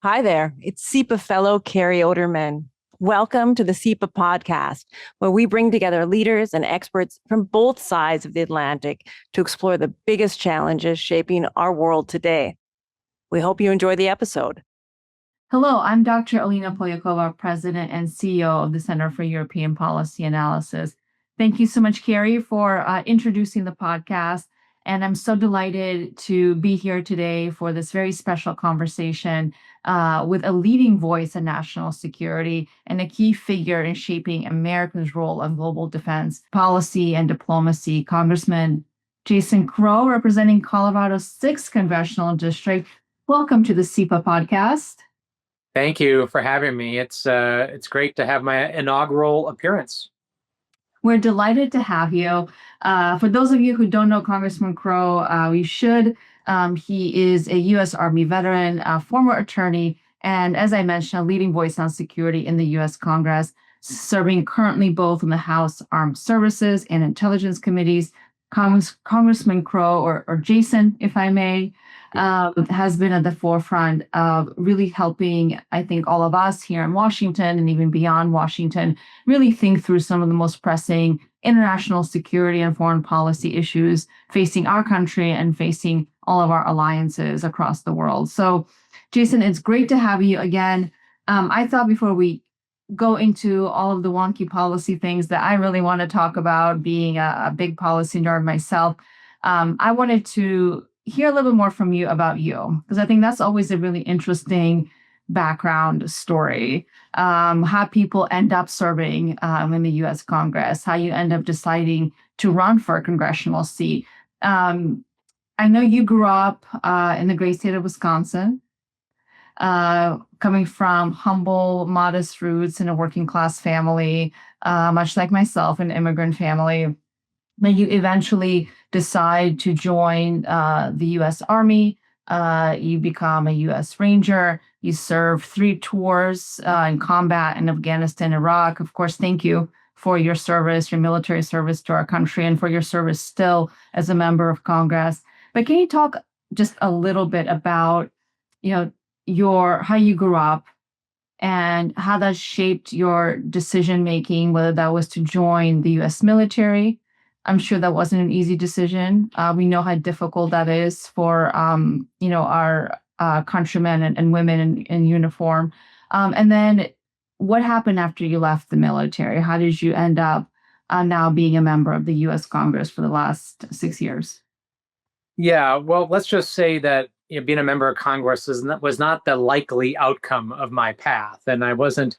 Hi there, it's CEPA fellow Carrie Oderman. Welcome to the CEPA Podcast, where we bring together leaders and experts from both sides of the Atlantic to explore the biggest challenges shaping our world today. We hope you enjoy the episode. Hello, I'm Dr. Alina Polyakova, President and CEO of the Center for European Policy Analysis. Thank you so much, Carrie, for introducing the podcast. And I'm so delighted to be here today for this very special conversation with a leading voice in national security and a key figure in shaping America's role on global defense policy and diplomacy, Congressman Jason Crow, representing Colorado's 6th Congressional District. Welcome to the CEPA Podcast. Thank you for having me. It's great to have my inaugural appearance. We're delighted to have you. For those of you who don't know Congressman Crow, you should. He is a U.S. Army veteran, a former attorney, and as I mentioned, a leading voice on security in the U.S. Congress, serving currently both in the House Armed Services and Intelligence Committees. Congressman Crow, or Jason, if I may, has been at the forefront of really helping, I think, all of us here in Washington and even beyond Washington really think through some of the most pressing international security and foreign policy issues facing our country and facing all of our alliances across the world. So, Jason, it's great to have you again. I thought before we go into all of the wonky policy things that I really want to talk about, being a big policy nerd myself, I wanted to hear a little bit more from you about you, because I think that's always a really interesting background story. How people end up serving in the U.S. Congress, how you end up deciding to run for a congressional seat. I know you grew up in the great state of Wisconsin, coming from humble, modest roots in a working class family, much like myself, an immigrant family. Then you eventually decide to join the U.S. Army. You become a U.S. Ranger. You serve 3 tours in combat in Afghanistan, Iraq. Of course, thank you for your service, your military service to our country, and for your service still as a member of Congress. But can you talk just a little bit about, how you grew up and how that shaped your decision making, whether that was to join the U.S. military? I'm sure that wasn't an easy decision. We know how difficult that is for our countrymen and women in uniform. And then what happened after you left the military? How did you end up now being a member of the U.S. Congress for the last 6 years? Yeah, well, let's just say that being a member of Congress was not the likely outcome of my path. And I wasn't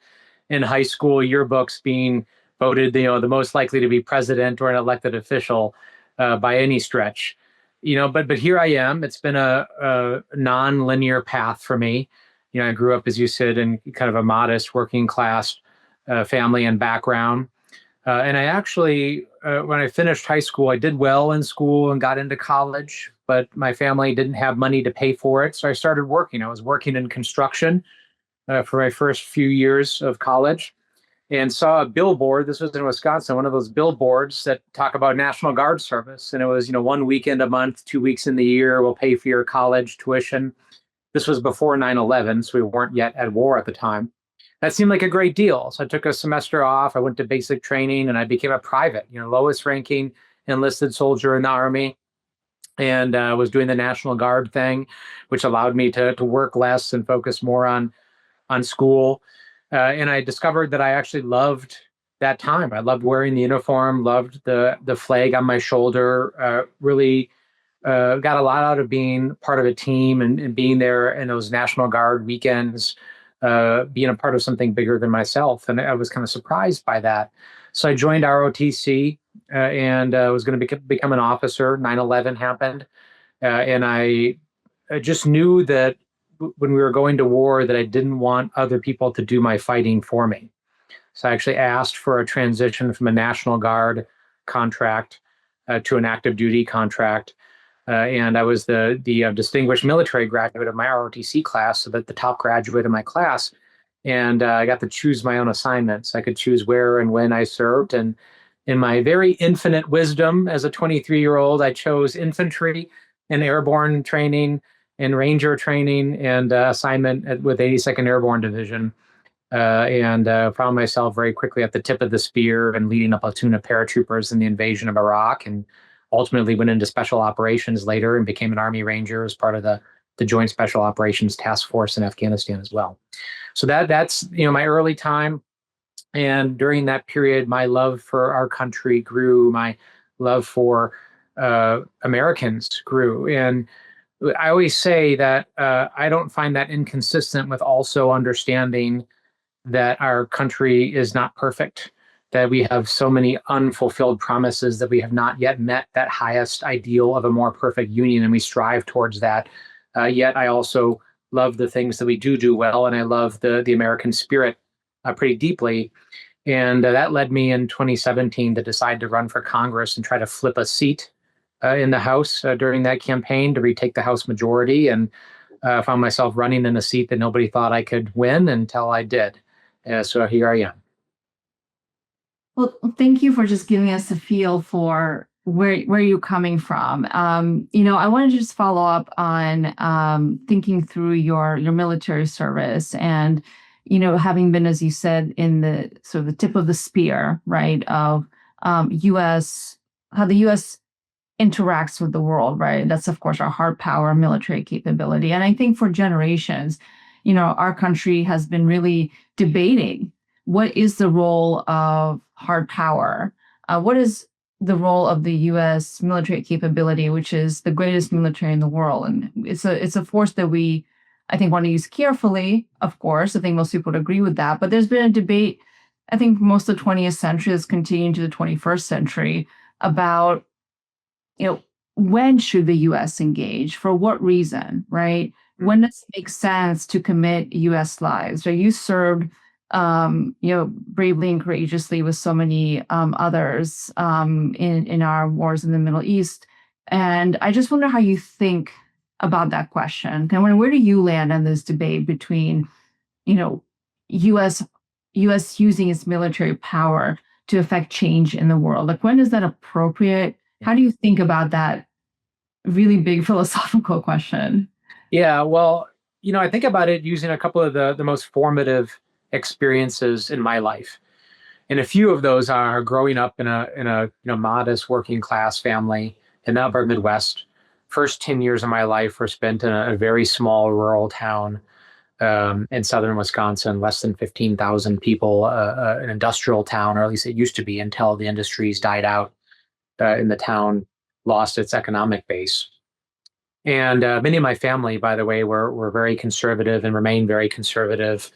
in high school yearbooks being voted, the most likely to be president or an elected official by any stretch. But here I am. It's been a non-linear path for me. I grew up, as you said, in kind of a modest working class family and background. And I actually, when I finished high school, I did well in school and got into college, but my family didn't have money to pay for it. So I started working. I was working in construction for my first few years of college and saw a billboard. This was in Wisconsin, one of those billboards that talk about National Guard service. And it was, 1 weekend a month, 2 weeks in the year, we'll pay for your college tuition. This was before 9/11, so we weren't yet at war at the time. That seemed like a great deal. So I took a semester off. I went to basic training and I became a private, lowest ranking enlisted soldier in the Army. And was doing the National Guard thing, which allowed me to work less and focus more on school. And I discovered that I actually loved that time. I loved wearing the uniform, loved the flag on my shoulder, really got a lot out of being part of a team and being there in those National Guard weekends, being a part of something bigger than myself. And I was kind of surprised by that. So I joined ROTC and was going to become an officer. 9/11 happened. And I just knew that when we were going to war that I didn't want other people to do my fighting for me. So I actually asked for a transition from a National Guard contract to an active duty contract. And I was the distinguished military graduate of my ROTC class, so that the top graduate of my class. And I got to choose my own assignments. I could choose where and when I served. And in my very infinite wisdom as a 23-year-old, I chose infantry and airborne training in Ranger training and assignment with 82nd Airborne Division, and found myself very quickly at the tip of the spear and leading a platoon of paratroopers in the invasion of Iraq, and ultimately went into special operations later and became an Army Ranger as part of the Joint Special Operations Task Force in Afghanistan as well. So that's my early time. And during that period, my love for our country grew. My love for Americans grew. And I always say that I don't find that inconsistent with also understanding that our country is not perfect, that we have so many unfulfilled promises, that we have not yet met that highest ideal of a more perfect union, and we strive towards that. Yet I also love the things that we do well, and I love the American spirit pretty deeply. And that led me in 2017 to decide to run for Congress and try to flip a seat in the House during that campaign to retake the House majority, and found myself running in a seat that nobody thought I could win until I did. So here I am. Well, thank you for just giving us a feel for where you're coming from. I want to just follow up on thinking through your military service and, having been, as you said, in the sort of the tip of the spear, right, of how the U.S. interacts with the world, right? That's, of course, our hard power military capability. And I think for generations, our country has been really debating what is the role of hard power? What is the role of the U.S. military capability, which is the greatest military in the world? And it's a force that we, I think, want to use carefully, of course. I think most people would agree with that. But there's been a debate, I think most of the 20th century has continued to the 21st century about, when should the U.S. engage? For what reason, right? When does it make sense to commit U.S. lives? You served bravely and courageously with so many others in our wars in the Middle East. And I just wonder how you think about that question. And where do you land on this debate between, U.S. using its military power to affect change in the world? Like, when is that appropriate? How do you think about that really big philosophical question? Yeah, well, I think about it using a couple of the most formative experiences in my life. And a few of those are growing up in a modest working class family in the upper Midwest. First 10 years of my life were spent in a very small rural town in southern Wisconsin, less than 15,000 people, an industrial town, or at least it used to be until the industries died out and the town lost its economic base. And many of my family, by the way, were very conservative and remain very conservative,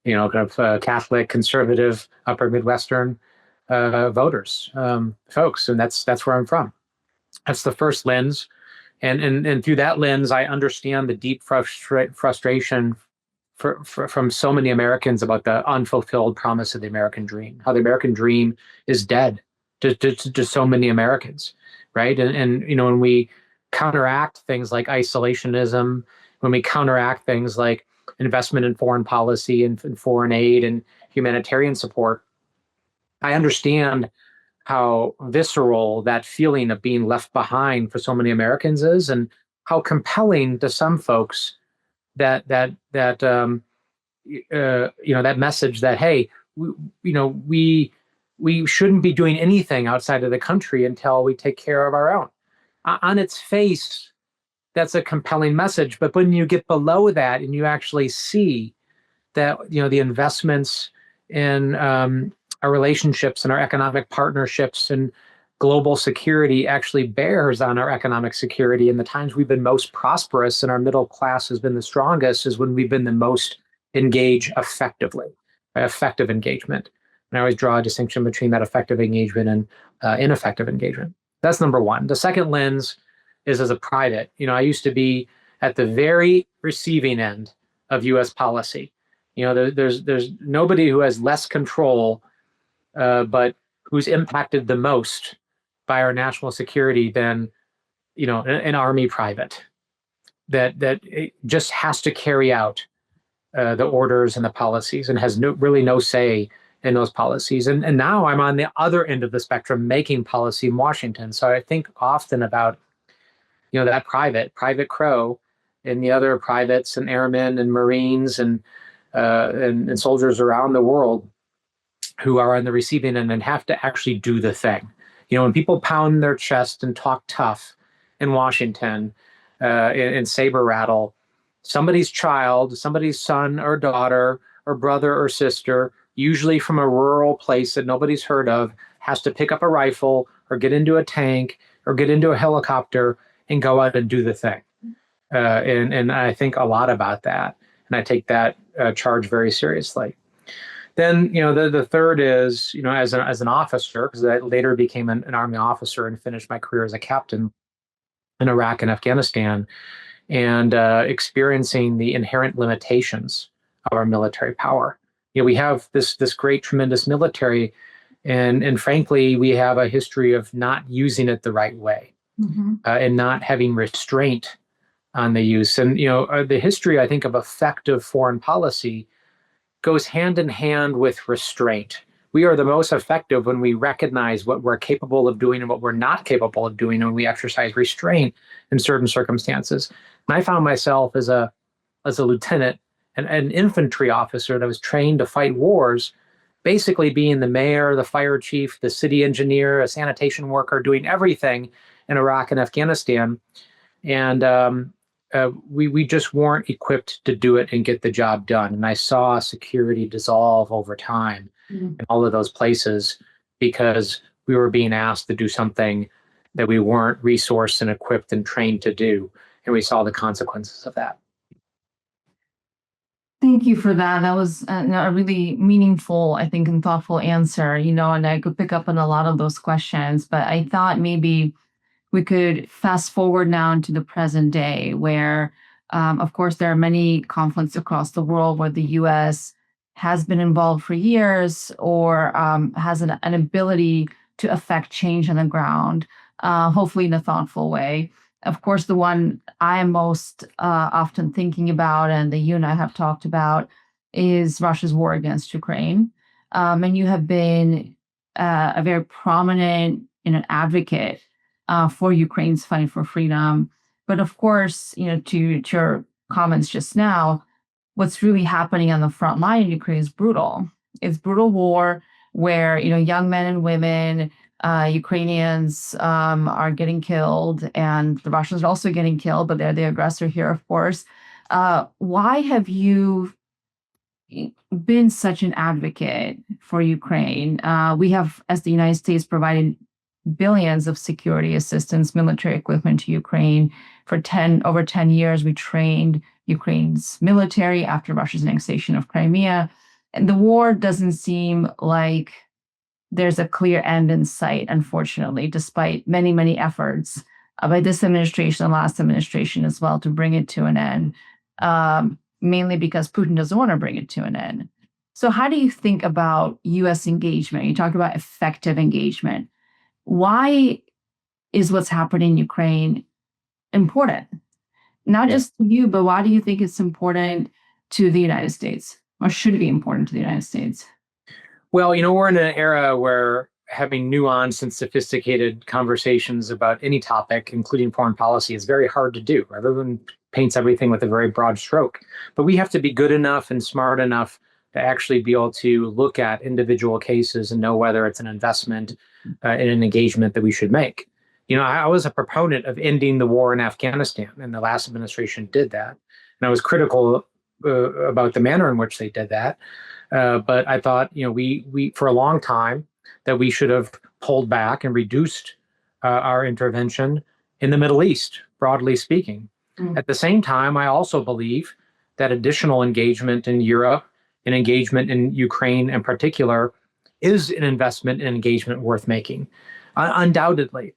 kind of Catholic, conservative, upper Midwestern voters, folks, and that's where I'm from. That's the first lens, and through that lens, I understand the deep frustration from so many Americans about the unfulfilled promise of the American dream. How the American dream is dead to so many Americans, right? And when we counteract things like isolationism, when we counteract things like investment in foreign policy and foreign aid and humanitarian support, I understand how visceral that feeling of being left behind for so many Americans is, and how compelling to some folks that message that, hey, we shouldn't be doing anything outside of the country until we take care of our own. On its face, that's a compelling message. But when you get below that and you actually see that, the investments in our relationships and our economic partnerships and global security actually bears on our economic security, and the times we've been most prosperous and our middle class has been the strongest is when we've been the most engaged effectively, effective engagement. And I always draw a distinction between that effective engagement and ineffective engagement. That's number one. The second lens is as a private. I used to be at the very receiving end of U.S. policy. There's nobody who has less control, but who's impacted the most by our national security than, an Army private that it just has to carry out the orders and the policies and has really no say in those policies. And now I'm on the other end of the spectrum making policy in Washington. So I think often about, that private crow and the other privates and airmen and Marines and soldiers around the world who are on the receiving end and have to actually do the thing. When people pound their chest and talk tough in Washington and saber rattle, somebody's child, somebody's son or daughter or brother or sister, usually from a rural place that nobody's heard of, has to pick up a rifle or get into a tank or get into a helicopter and go out and do the thing. And I think a lot about that. And I take that charge very seriously. Then, the third is, as an officer, because I later became an Army officer and finished my career as a captain in Iraq and Afghanistan, and experiencing the inherent limitations of our military power. We have this great, tremendous military, and frankly, we have a history of not using it the right way, and not having restraint on the use. And the history, I think, of effective foreign policy goes hand in hand with restraint. We are the most effective when we recognize what we're capable of doing and what we're not capable of doing, and when we exercise restraint in certain circumstances. And I found myself as a lieutenant, an infantry officer that was trained to fight wars, basically being the mayor, the fire chief, the city engineer, a sanitation worker, doing everything in Iraq and Afghanistan. And we just weren't equipped to do it and get the job done. And I saw security dissolve over time in all of those places because we were being asked to do something that we weren't resourced and equipped and trained to do. And we saw the consequences of that. Thank you for that. That was a really meaningful, I think, and thoughtful answer, and I could pick up on a lot of those questions, but I thought maybe we could fast forward now into the present day where, of course, there are many conflicts across the world where the U.S. has been involved for years or has an ability to affect change on the ground, hopefully in a thoughtful way. Of course, the one I am most often thinking about and that you and I have talked about is Russia's war against Ukraine. And you have been a very prominent advocate for Ukraine's fight for freedom. But of course, to your comments just now, what's really happening on the front line in Ukraine is brutal. It's brutal war where, young men and women, Ukrainians are getting killed, and the Russians are also getting killed, but they're the aggressor here, of course. Why have you been such an advocate for Ukraine? We have, as the United States, provided billions of security assistance, military equipment to Ukraine. For over 10 years, we trained Ukraine's military after Russia's annexation of Crimea. And the war doesn't seem like there's a clear end in sight, unfortunately, despite many, many efforts by this administration and last administration as well to bring it to an end, mainly because Putin doesn't want to bring it to an end. So how do you think about U.S. engagement? You talk about effective engagement. Why is what's happening in Ukraine important? Not just to you, but why do you think it's important to the United States, or should be important to the United States? Well, we're in an era where having nuanced and sophisticated conversations about any topic, including foreign policy, is very hard to do. Everyone paints everything with a very broad stroke. But we have to be good enough and smart enough to actually be able to look at individual cases and know whether it's an investment in an engagement that we should make. I was a proponent of ending the war in Afghanistan, and the last administration did that. And I was critical about the manner in which they did that. But I thought, we for a long time that we should have pulled back and reduced our intervention in the Middle East, broadly speaking. At the same time, I also believe that additional engagement in Europe and engagement in Ukraine in particular is an investment and engagement worth making, undoubtedly,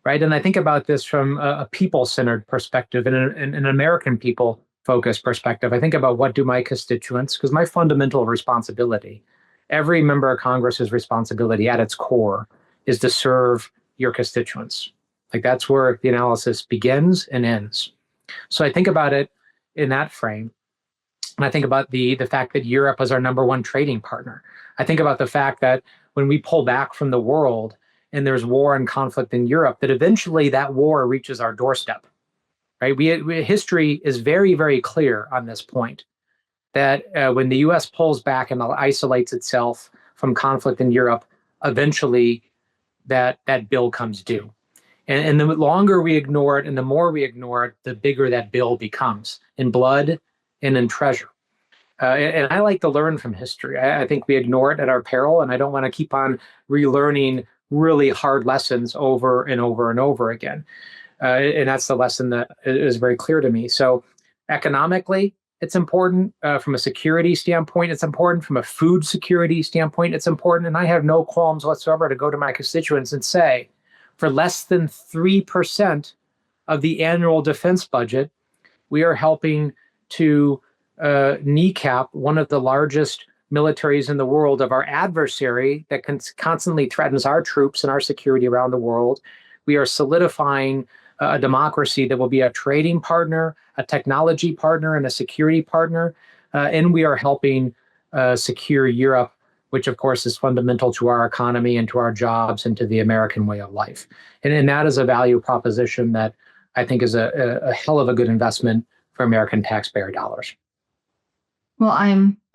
right? And I think about this from a people-centered perspective and an American people-focused perspective. I think about what do my constituents, because my fundamental responsibility, every member of Congress's responsibility at its core is to serve your constituents. Like that's where the analysis begins and ends. So I think about it in that frame. And I think about the fact that Europe is our number one trading partner. I think about the fact that when we pull back from the world and there's war and conflict in Europe, that eventually that war reaches our doorstep. right? History is very, very clear on this point that when the U.S. pulls back and isolates itself from conflict in Europe, eventually that bill comes due. And the longer we ignore it and the more we ignore it, the bigger that bill becomes in blood and in treasure. And I like to learn from history. I think we ignore it at our peril, and I don't want to keep on relearning really hard lessons over and over and over again. And that's the lesson that is very clear to me. So economically, it's important. From a security standpoint, it's important. From a food security standpoint, it's important. And I have no qualms whatsoever to go to my constituents and say, for less than 3% of the annual defense budget, we are helping to kneecap one of the largest militaries in the world of our adversary that constantly threatens our troops and our security around the world. We are solidifying a democracy that will be a trading partner, a technology partner, and a security partner. And we are helping secure Europe, which of course is fundamental to our economy and to our jobs and to the American way of life. And that is a value proposition that I think is a hell of a good investment for American taxpayer dollars. Well,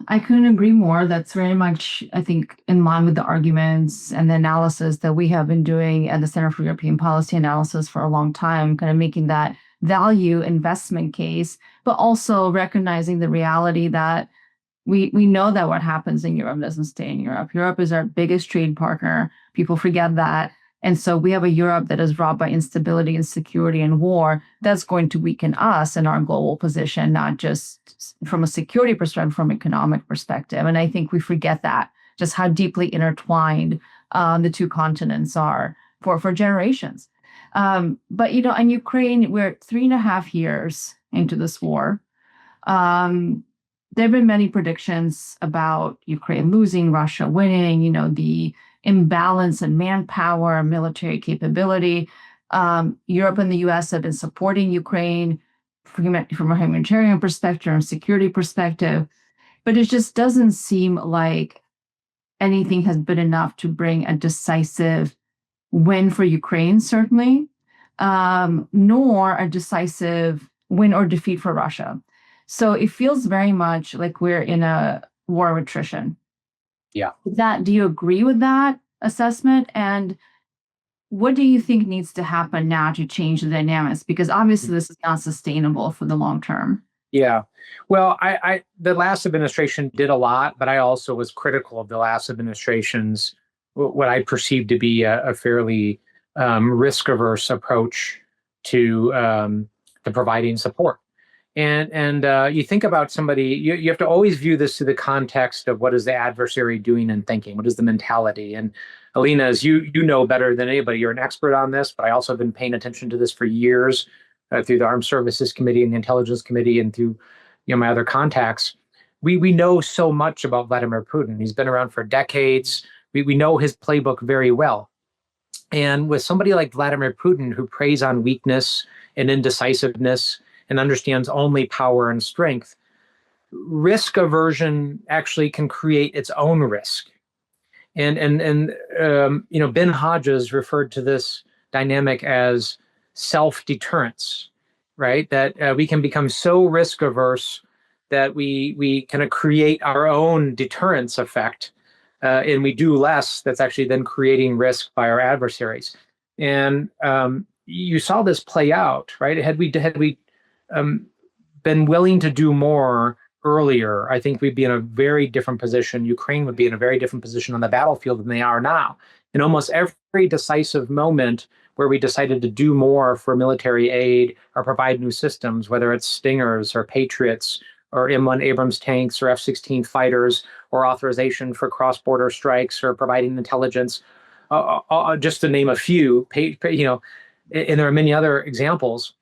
I couldn't agree more. That's very much, I think, in line with the arguments and the analysis that we have been doing at the Center for European Policy Analysis for a long time, kind of making that value investment case, but also recognizing the reality that we know that what happens in Europe doesn't stay in Europe. Europe is our biggest trade partner. People forget that. And so we have a Europe that is robbed by instability, insecurity, and war. That's going to weaken us in our global position, not just from a security perspective, from an economic perspective. And I think we forget that, just how deeply intertwined the two continents are for generations. But, in Ukraine, we're 3.5 years into this war. There have been many predictions about Ukraine losing, Russia winning, the imbalance in manpower, military capability. Europe and the US have been supporting Ukraine from a humanitarian perspective and security perspective, but it just doesn't seem like anything has been enough to bring a decisive win for Ukraine, certainly, nor a decisive win or defeat for Russia. So it feels very much like we're in a war of attrition. Yeah. Do you agree with that assessment? And what do you think needs to happen now to change the dynamics? Because obviously this is not sustainable for the long term. Yeah. Well, the last administration did a lot, but I also was critical of the last administration's what I perceived to be a fairly risk-averse approach to providing support. And you think about somebody, you have to always view this through the context of what is the adversary doing and thinking, what is the mentality. And Alina, as you know better than anybody, you're an expert on this, but I also have been paying attention to this for years through the Armed Services Committee and the Intelligence Committee and through my other contacts. We know so much about Vladimir Putin. He's been around for decades. We know his playbook very well. And with somebody like Vladimir Putin, who preys on weakness and indecisiveness and understands only power and strength, risk aversion actually can create its own risk. And Ben Hodges referred to this dynamic as self-deterrence, right? That we can become so risk averse that we kind of create our own deterrence effect, and we do less. That's actually then creating risk by our adversaries. And you saw this play out, right? Had we been willing to do more earlier, I think we'd be in a very different position. Ukraine would be in a very different position on the battlefield than they are now. In almost every decisive moment where we decided to do more for military aid or provide new systems, whether it's Stingers or Patriots or M1 Abrams tanks or F-16 fighters or authorization for cross-border strikes or providing intelligence, just to name a few, and there are many other examples,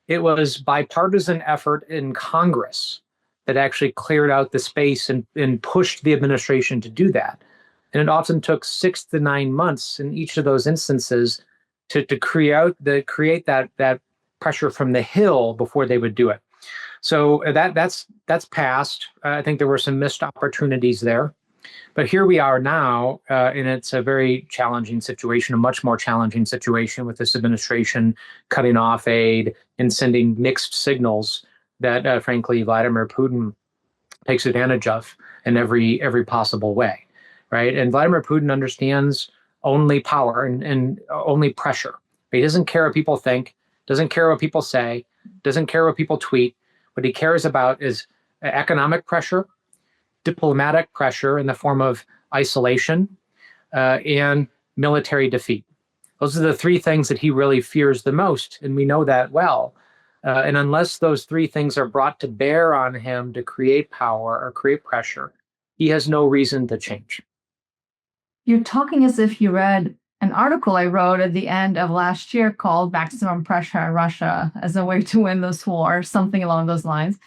it was bipartisan effort in Congress that actually cleared out the space and pushed the administration to do that. And it often took 6 to 9 months in each of those instances to create that pressure from the Hill before they would do it. So that's passed. I think there were some missed opportunities there. But here we are now, and it's a very challenging situation, a much more challenging situation with this administration cutting off aid and sending mixed signals that, frankly, Vladimir Putin takes advantage of in every possible way, right? And Vladimir Putin understands only power and only pressure. He doesn't care what people think, doesn't care what people say, doesn't care what people tweet. What he cares about is economic pressure, diplomatic pressure in the form of isolation, and military defeat. Those are the three things that he really fears the most, and we know that well. And unless those three things are brought to bear on him to create power or create pressure, he has no reason to change. You're talking as if you read an article I wrote at the end of last year called Maximum Pressure on Russia as a way to win this war, something along those lines.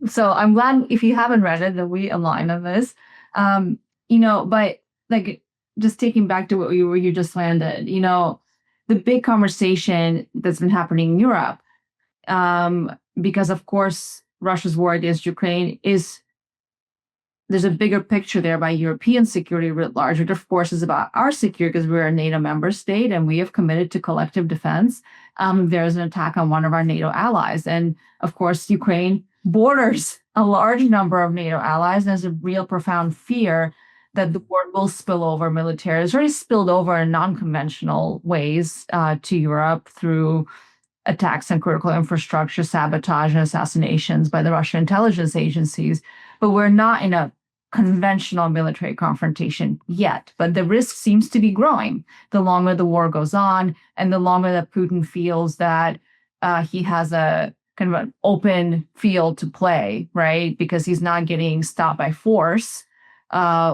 So I'm glad if you haven't read it that we align on this. But like just taking back to where you just landed, the big conversation that's been happening in Europe, because of course Russia's war against Ukraine there's a bigger picture there by European security writ large, which of course is about our security because we're a NATO member state and we have committed to collective defense. There's an attack on one of our NATO allies. And of course, Ukraine borders a large number of NATO allies. And there's a real profound fear that the war will spill over military. It's already spilled over in non-conventional ways to Europe through attacks on critical infrastructure, sabotage, and assassinations by the Russian intelligence agencies. But we're not in a conventional military confrontation yet. But the risk seems to be growing the longer the war goes on and the longer that Putin feels that he has a kind of an open field to play, right? Because he's not getting stopped by force,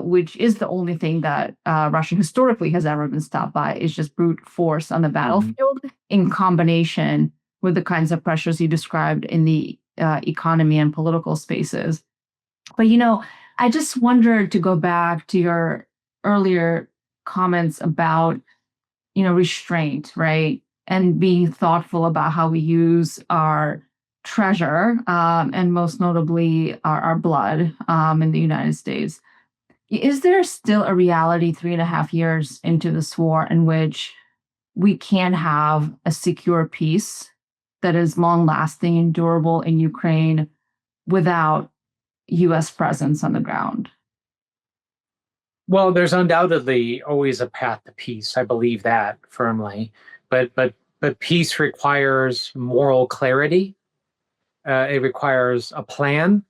which is the only thing that Russia historically has ever been stopped by, is just brute force on the battlefield in combination with the kinds of pressures you described in the economy and political spaces. But, I just wondered, to go back to your earlier comments about, restraint, right? And being thoughtful about how we use our treasure, and most notably our blood in the United States. Is there still a reality 3.5 years into this war in which we can have a secure peace that is long lasting and durable in Ukraine without U.S. presence on the ground? Well, there's undoubtedly always a path to peace. I believe that firmly. But peace requires moral clarity. It requires a plan,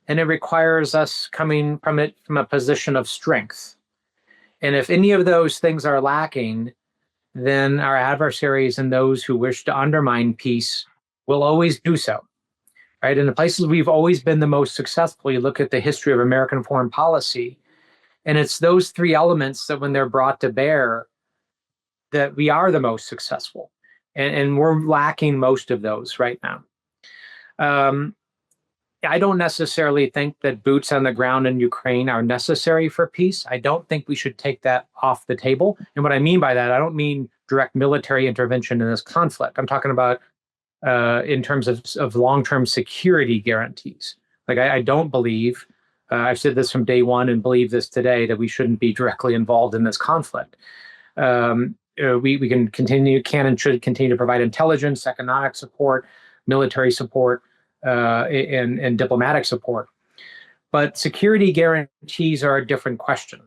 and it requires us coming from it from a position of strength. And if any of those things are lacking, then our adversaries and those who wish to undermine peace will always do so. Right? In the places we've always been the most successful, you look at the history of American foreign policy, and it's those three elements that when they're brought to bear, that we are the most successful. And we're lacking most of those right now. I don't necessarily think that boots on the ground in Ukraine are necessary for peace. I don't think we should take that off the table. And what I mean by that, I don't mean direct military intervention in this conflict. I'm talking about in terms of long-term security guarantees. Like I don't believe, I've said this from day one and believe this today, that we shouldn't be directly involved in this conflict. We can and should continue to provide intelligence, economic support, military support, and diplomatic support. But security guarantees are a different question.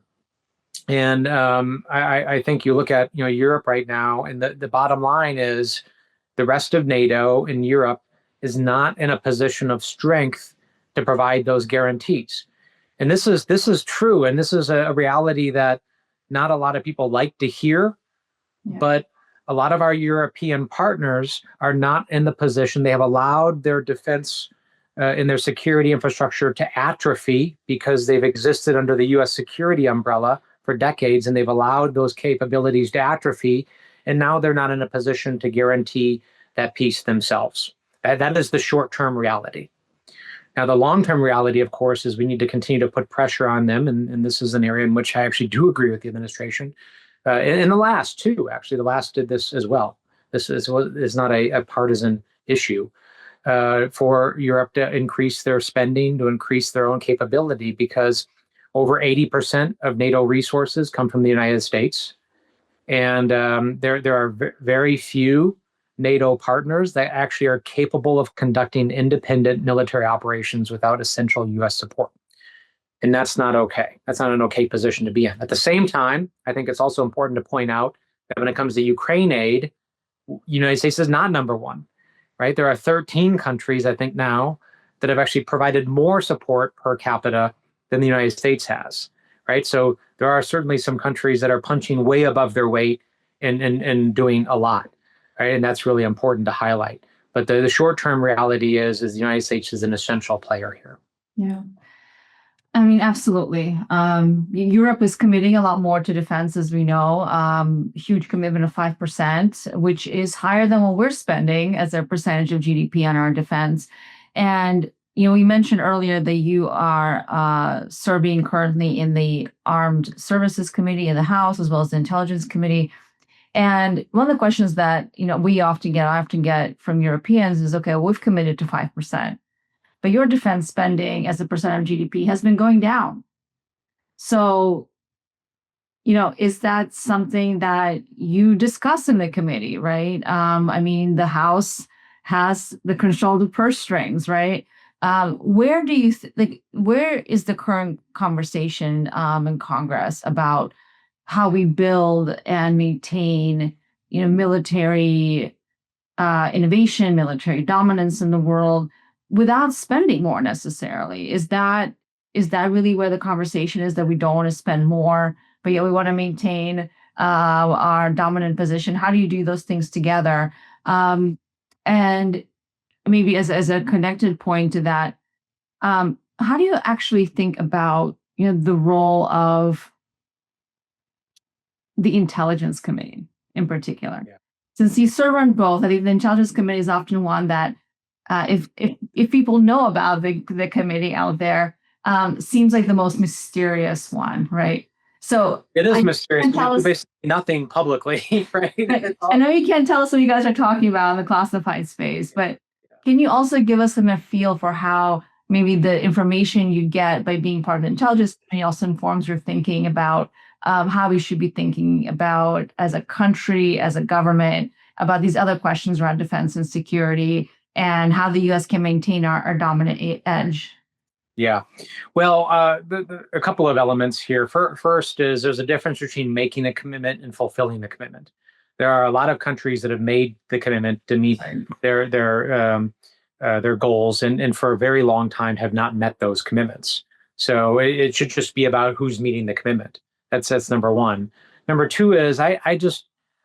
And I think you look at Europe right now, and the bottom line is the rest of NATO and Europe is not in a position of strength to provide those guarantees. And this is true, and this is a reality that not a lot of people like to hear, but a lot of our European partners are not in the position. They have allowed their defense and their security infrastructure to atrophy because they've existed under the U.S. security umbrella for decades, and they've allowed those capabilities to atrophy. And now they're not in a position to guarantee that peace themselves. That is the short-term reality. Now, the long-term reality, of course, is we need to continue to put pressure on them. And this is an area in which I actually do agree with the administration. And the last, too, actually, the last did this as well. This is not a partisan issue for Europe to increase their spending, to increase their own capability, because over 80% of NATO resources come from the United States. And there are very few NATO partners that actually are capable of conducting independent military operations without essential U.S. support. And that's not okay. That's not an okay position to be in. At the same time, I think it's also important to point out that when it comes to Ukraine aid, United States is not number one, right? There are 13 countries, I think now, that have actually provided more support per capita than the United States has, right? So there are certainly some countries that are punching way above their weight and doing a lot, right? And that's really important to highlight. But the short-term reality is the United States is an essential player here. Yeah. I mean, absolutely. Europe is committing a lot more to defense, as we know, huge commitment of 5%, which is higher than what we're spending as a percentage of GDP on our defense. And, we mentioned earlier that you are serving currently in the Armed Services Committee in the House, as well as the Intelligence Committee. And one of the questions that, I often get from Europeans is, okay, well, we've committed to 5%. But your defense spending as a percent of GDP has been going down. So, is that something that you discuss in the committee, right? The House has the control of the purse strings, right? Where do you where is the current conversation in Congress about how we build and maintain, military innovation, military dominance in the world, without spending more necessarily? Is that really where the conversation is, that we don't want to spend more, but yet we want to maintain our dominant position? How do you do those things together? And maybe as a connected point to that, how do you actually think about the role of the Intelligence Committee in particular? Yeah. Since you serve on both, I think the Intelligence Committee is often one that if people know about the committee out there, seems like the most mysterious one, right? So it is mysterious. Basically nothing publicly, right? I know you can't tell us what you guys are talking about in the classified space, but can you also give us a feel for how maybe the information you get by being part of the Intelligence Committee also informs your thinking about how we should be thinking about, as a country, as a government, about these other questions around defense and security, and how the U.S. can maintain our dominant edge? Yeah. Well, a couple of elements here. First is there's a difference between making a commitment and fulfilling the commitment. There are a lot of countries that have made the commitment to meet their goals, and for a very long time have not met those commitments. So it should just be about who's meeting the commitment. That's number one. Number two is I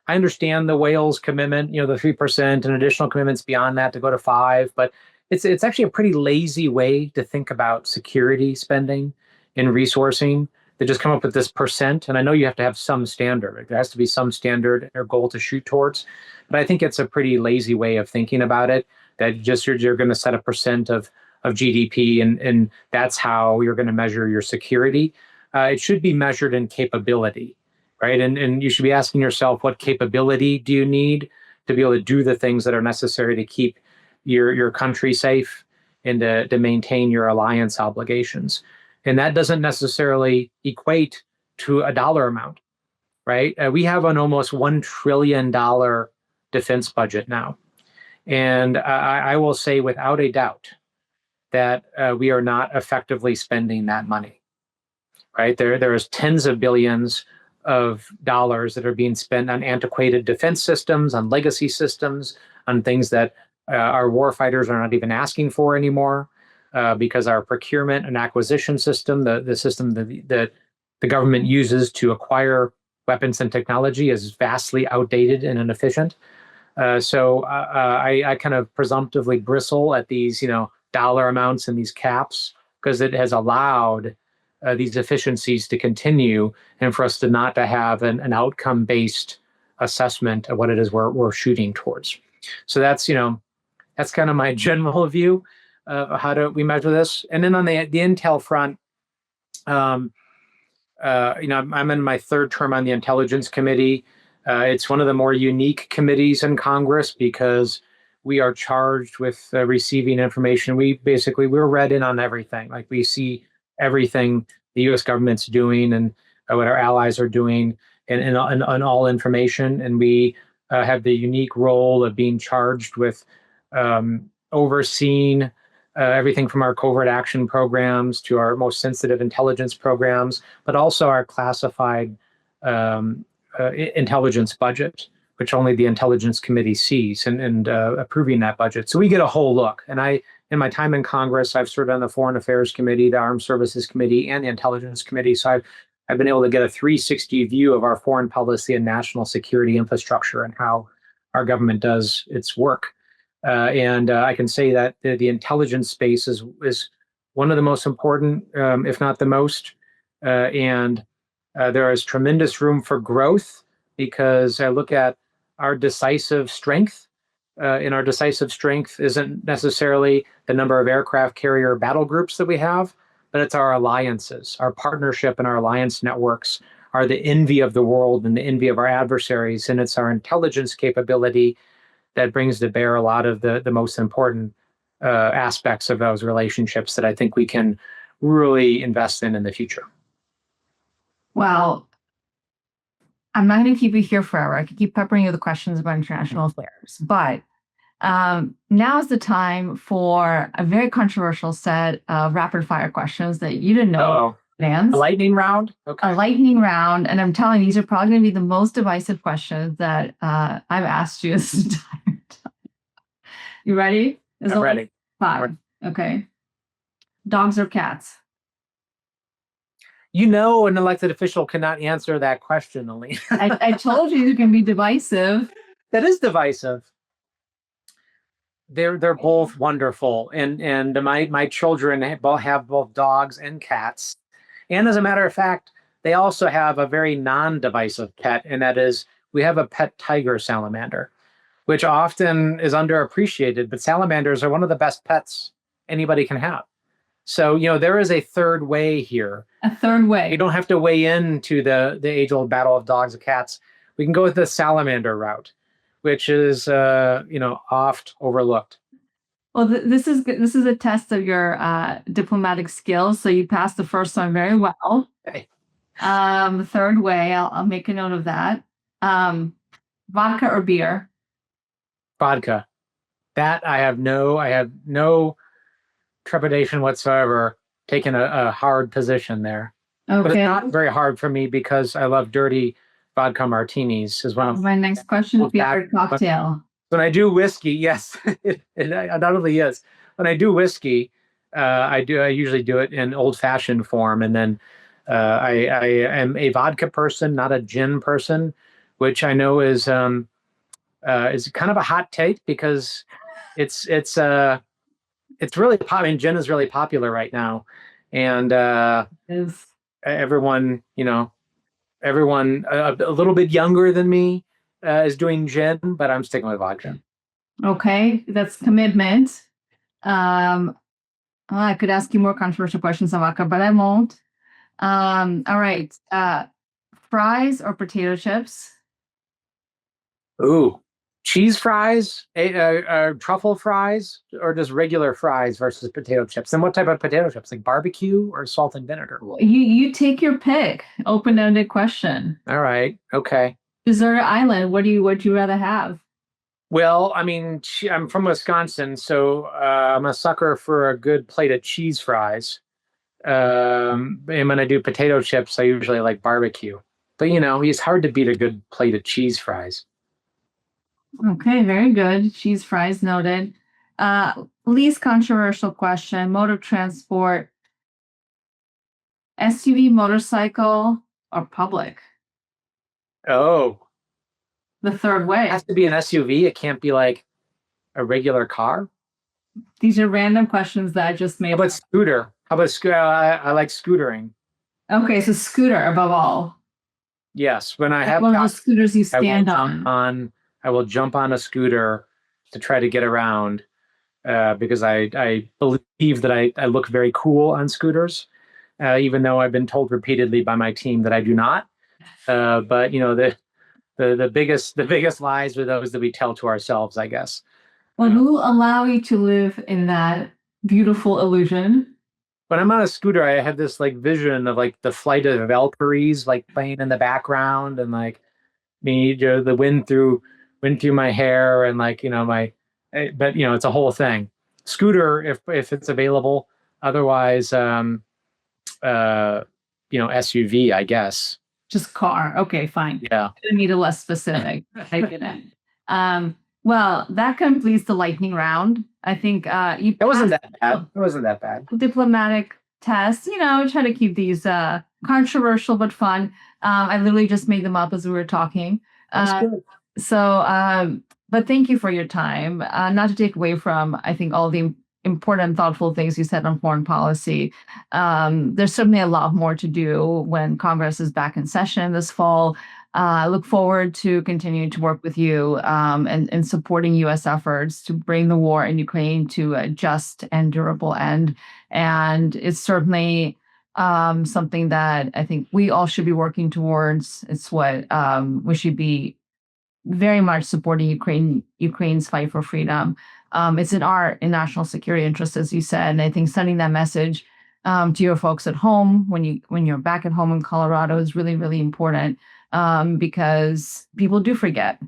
understand the Wales commitment, the 3% and additional commitments beyond that to go to 5%, but it's actually a pretty lazy way to think about security spending and resourcing. They just come up with this percent, and I know you have to have some standard. There has to be some standard or goal to shoot towards, but I think it's a pretty lazy way of thinking about it. That just you're going to set a percent of GDP, and that's how you're going to measure your security. It should be measured in capability. Right. And you should be asking yourself, what capability do you need to be able to do the things that are necessary to keep your country safe and to maintain your alliance obligations? And that doesn't necessarily equate to a dollar amount. Right. We have an almost $1 trillion defense budget now. And I will say without a doubt that we are not effectively spending that money. Right. There is tens of billions of dollars that are being spent on antiquated defense systems, on legacy systems, on things that our warfighters are not even asking for anymore, because our procurement and acquisition system, the system that the government uses to acquire weapons and technology, is vastly outdated and inefficient. So I kind of presumptively bristle at these, dollar amounts and these caps, because it has allowed these efficiencies to continue, and for us not to have an outcome-based assessment of what it is we're shooting towards. So that's kind of my general view of how do we measure this. And then on the intel front, I'm in my third term on the Intelligence Committee. It's one of the more unique committees in Congress because we are charged with receiving information. We're read in on everything. Like, we see everything the U.S. government's doing and what our allies are doing and all information. And we have the unique role of being charged with overseeing everything from our covert action programs to our most sensitive intelligence programs, but also our classified intelligence budget, which only the Intelligence Committee sees, and approving that budget. So we get a whole look. And in my time in Congress, I've served on the Foreign Affairs Committee, the Armed Services Committee, and the Intelligence Committee. So I've been able to get a 360 view of our foreign policy and national security infrastructure and how our government does its work. And I can say that the intelligence space is one of the most important, if not the most. And there is tremendous room for growth because I look at our decisive strength. And our decisive strength isn't necessarily the number of aircraft carrier battle groups that we have, but it's our alliances. Our partnership and our alliance networks are the envy of the world and the envy of our adversaries. And it's our intelligence capability that brings to bear a lot of the most important aspects of those relationships that I think we can really invest in the future. Well, I'm not going to keep you here forever. I could keep peppering you with questions about international affairs, but now is the time for a very controversial set of rapid fire questions that you didn't know. A lightning round? Okay. A lightning round. And I'm telling you, these are probably going to be the most divisive questions that I've asked you this entire time. You ready? I'm ready. 5. Okay. Dogs or cats? You know, an elected official cannot answer that question, Alina. I told you it can be divisive. That is divisive. They're both wonderful, and my children have both dogs and cats. And as a matter of fact, they also have a very non-divisive pet, and that is we have a pet tiger salamander, which often is underappreciated. But salamanders are one of the best pets anybody can have. So, there is a third way here. A third way. You don't have to weigh into the age-old battle of dogs and cats. We can go with the salamander route, which is, oft overlooked. Well, this is a test of your diplomatic skills. So you passed the first one very well. Okay. The third way, I'll make a note of that. Vodka or beer? Vodka. That I have no trepidation whatsoever, taking a hard position there. Okay. But it's not very hard for me because I love dirty vodka martinis as well. My next question is favorite cocktail. When I do whiskey, yes, it undoubtedly is. When I do whiskey, I usually do it in old-fashioned form, and then I am a vodka person, not a gin person, which I know is kind of a hot take because it's really popular. I mean, gin is really popular right now, and everyone a little bit younger than me is doing gin, but I'm sticking with vodka. Okay, that's commitment. I could ask you more controversial questions on vodka, but I won't. All right, fries or potato chips? Ooh. Cheese fries, truffle fries, or just regular fries versus potato chips? And what type of potato chips? Like barbecue or salt and vinegar? You take your pick. Open-ended question. All right. Okay. Desert island. Would you rather have? Well, I mean, I'm from Wisconsin, so I'm a sucker for a good plate of cheese fries. And when I do potato chips, I usually like barbecue. But it's hard to beat a good plate of cheese fries. Okay, very good. Cheese fries noted. Least controversial question, mode of transport. SUV, motorcycle, or public? Oh. The third way. It has to be an SUV. It can't be like a regular car. These are random questions that I just made. How about scooter? I like scootering. Okay, so scooter above all. Yes, when I have one of those scooters you stand on. I will jump on a scooter to try to get around because I believe that I look very cool on scooters, even though I've been told repeatedly by my team that I do not. But the biggest lies are those that we tell to ourselves, I guess. Well, who will allow you to live in that beautiful illusion? when I'm on a scooter, I have this like vision of like the flight of Valkyries like playing in the background, and like me, the wind through my hair, and like but it's a whole thing. Scooter, if it's available. Otherwise, SUV, I guess. Just car. Okay, fine. Yeah. I need a less specific. I get it. Well, that completes the lightning round. I think you. It wasn't that bad. It wasn't that bad. Diplomatic tests. Try to keep these controversial but fun. I literally just made them up as we were talking. That's good. But thank you for your time. Not to take away from, I think, all the important, thoughtful things you said on foreign policy. There's certainly a lot more to do when Congress is back in session this fall. I look forward to continuing to work with you and supporting U.S. efforts to bring the war in Ukraine to a just and durable end. And it's certainly something that I think we all should be working towards. It's what we should be very much supporting Ukraine's fight for freedom. It's in our national security interest, as you said, and I think sending that message to your folks at home when you're back at home in Colorado is really, really important because people do forget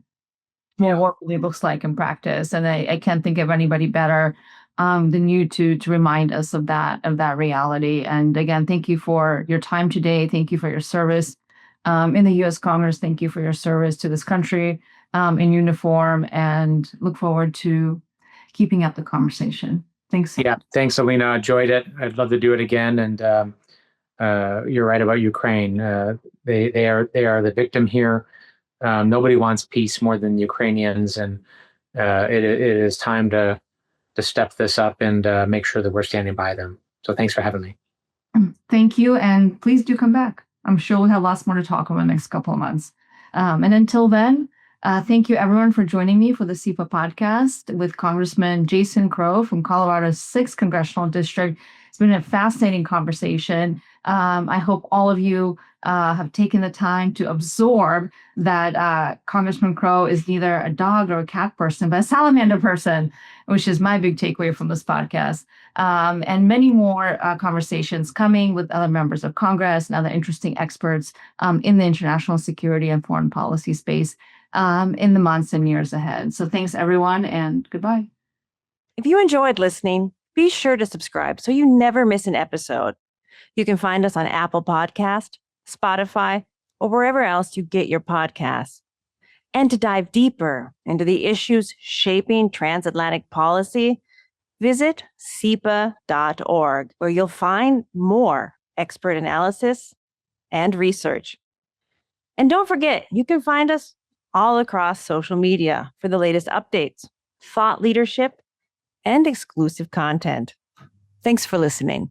what war really looks like in practice, and I can't think of anybody better than you to remind us of that reality. And again, thank you for your time today. Thank you for your service in the U.S. Congress. Thank you for your service to this country in uniform, and look forward to keeping up the conversation. Thanks. Yeah, thanks, Alina. Enjoyed it. I'd love to do it again. And you're right about Ukraine. They are the victim here. Nobody wants peace more than Ukrainians, and it is time to step this up and make sure that we're standing by them. So thanks for having me. Thank you, and please do come back. I'm sure we'll have lots more to talk about in the next couple of months. And until then, thank you everyone for joining me for the CEPA podcast with Congressman Jason Crow from Colorado's 6th Congressional District. It's been a fascinating conversation. I hope all of you have taken the time to absorb that Congressman Crow is neither a dog or a cat person, but a salamander person, which is my big takeaway from this podcast. And many more conversations coming with other members of Congress and other interesting experts in the international security and foreign policy space in the months and years ahead. So thanks, everyone, and goodbye. If you enjoyed listening, be sure to subscribe so you never miss an episode. You can find us on Apple Podcast, Spotify, or wherever else you get your podcasts. And to dive deeper into the issues shaping transatlantic policy, visit CEPA.org, where you'll find more expert analysis and research. And don't forget, you can find us all across social media for the latest updates, thought leadership, and exclusive content. Thanks for listening.